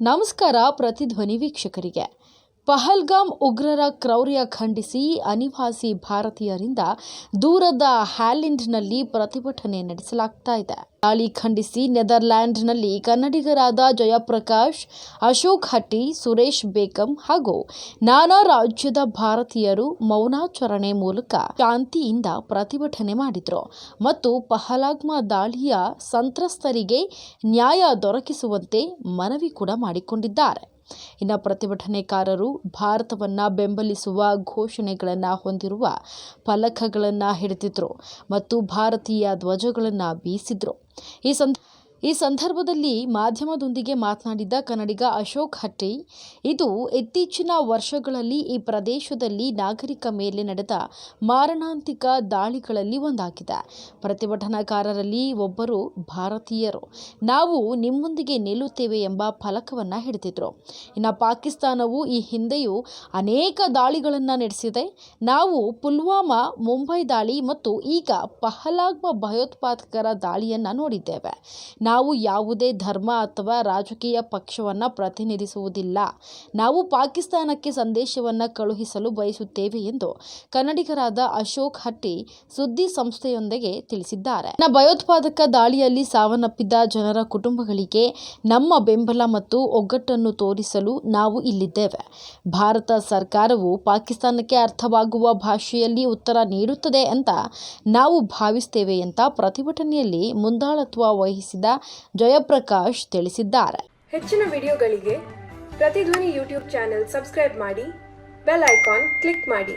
ನಮಸ್ಕಾರ ಪ್ರತಿಧ್ವನಿ ವೀಕ್ಷಕರಿಗೆ. ಪಹಲ್ಗಾಮ್ ಉಗ್ರರ ಕ್ರೌರ್ಯ ಖಂಡಿಸಿ ಅನಿವಾಸಿ ಭಾರತೀಯರಿಂದ ದೂರದ ಹ್ಯಾಲೆಂಡ್ನಲ್ಲಿ ಪ್ರತಿಭಟನೆ ನಡೆಸಲಾಗ್ತಾ ಇದೆ. ದಾಳಿ ಖಂಡಿಸಿ ನೆದರ್ಲ್ಯಾಂಡ್ನಲ್ಲಿ ಕನ್ನಡಿಗರಾದ ಜಯಪ್ರಕಾಶ್, ಅಶೋಕ್ ಹಟ್ಟಿ, ಸುರೇಶ್ ಬೇಗಂ ಹಾಗೂ ನಾನಾ ರಾಜ್ಯದ ಭಾರತೀಯರು ಮೌನಾಚರಣೆ ಮೂಲಕ ಶಾಂತಿಯಿಂದ ಪ್ರತಿಭಟನೆ ಮಾಡಿದರು ಮತ್ತು ಪಹಲ್ಗಾಮ್ ದಾಳಿಯ ಸಂತ್ರಸ್ತರಿಗೆ ನ್ಯಾಯ ದೊರಕಿಸುವಂತೆ ಮನವಿ ಕೂಡ ಮಾಡಿಕೊಂಡಿದ್ದಾರೆ. ಇನ್ನು ಪ್ರತಿಭಟನೆಕಾರರು ಭಾರತವನ್ನು ಬೆಂಬಲಿಸುವ ಘೋಷಣೆಗಳನ್ನು ಹೊಂದಿರುವ ಫಲಕಗಳನ್ನು ಹಿಡಿದಿದ್ರು ಮತ್ತು ಭಾರತೀಯ ಧ್ವಜಗಳನ್ನು ಬೀಸಿದ್ರು. ಈ ಸಂದರ್ಭದಲ್ಲಿ ಮಾಧ್ಯಮದೊಂದಿಗೆ ಮಾತನಾಡಿದ ಕನ್ನಡಿಗ ಅಶೋಕ್ ಹಟ್ಟಿ, ಇದು ಇತ್ತೀಚಿನ ವರ್ಷಗಳಲ್ಲಿ ಈ ಪ್ರದೇಶದಲ್ಲಿ ನಾಗರಿಕ ಮೇಲೆ ನಡೆದ ಮಾರಣಾಂತಿಕ ದಾಳಿಗಳಲ್ಲಿ ಒಂದಾಗಿದೆ. ಪ್ರತಿಭಟನಾಕಾರರಲ್ಲಿ ಒಬ್ಬರು ಭಾರತೀಯರು. ನಾವು ನಿಮ್ಮೊಂದಿಗೆ ನಿಲ್ಲುತ್ತೇವೆ ಎಂಬ ಫಲಕವನ್ನು ಹಿಡಿದಿದ್ರು. ಇನ್ನು ಪಾಕಿಸ್ತಾನವು ಈ ಹಿಂದೆಯೂ ಅನೇಕ ದಾಳಿಗಳನ್ನು ನಡೆಸಿದೆ. ನಾವು ಪುಲ್ವಾಮಾ, ಮುಂಬೈ ದಾಳಿ ಮತ್ತು ಈಗ ಪಹಲ್ಗಾಮ್ ಭಯೋತ್ಪಾದಕರ ದಾಳಿಯನ್ನು ನೋಡಿದ್ದೇವೆ. ನಾವು ಯಾವುದೇ ಧರ್ಮ ಅಥವಾ ರಾಜಕೀಯ ಪಕ್ಷವನ್ನು ಪ್ರತಿನಿಧಿಸುವುದಿಲ್ಲ. ನಾವು ಪಾಕಿಸ್ತಾನಕ್ಕೆ ಸಂದೇಶವನ್ನು ಕಳುಹಿಸಲು ಬಯಸುತ್ತೇವೆ ಎಂದು ಕನ್ನಡಿಗರಾದ ಅಶೋಕ್ ಹಟ್ಟಿ ಸುದ್ದಿ ಸಂಸ್ಥೆಯೊಂದಿಗೆ ತಿಳಿಸಿದ್ದಾರೆ. ಭಯೋತ್ಪಾದಕ ದಾಳಿಯಲ್ಲಿ ಸಾವನ್ನಪ್ಪಿದ ಜನರ ಕುಟುಂಬಗಳಿಗೆ ನಮ್ಮ ಬೆಂಬಲ ಮತ್ತು ಒಗ್ಗಟ್ಟನ್ನು ತೋರಿಸಲು ನಾವು ಇಲ್ಲಿದ್ದೇವೆ. ಭಾರತ ಸರ್ಕಾರವು ಪಾಕಿಸ್ತಾನಕ್ಕೆ ಅರ್ಥವಾಗುವ ಭಾಷೆಯಲ್ಲಿ ಉತ್ತರ ನೀಡುತ್ತದೆ ಅಂತ ನಾವು ಭಾವಿಸುತ್ತೇವೆ ಅಂತ ಪ್ರತಿಭಟನೆಯಲ್ಲಿ ಮುಂದಾಳತ್ವ ವಹಿಸಿದ ಜಯಪ್ರಕಾಶ್ ತಿಳಿಸಿದ್ದಾರೆ. ಹೆಚ್ಚಿನ ವಿಡಿಯೋಗಳಿಗೆ ಪ್ರತಿಧ್ವನಿ ಯೂಟ್ಯೂಬ್ ಚಾನೆಲ್ ಸಬ್ಸ್ಕ್ರೈಬ್ ಮಾಡಿ, ಬೆಲ್ ಐಕಾನ್ ಕ್ಲಿಕ್ ಮಾಡಿ.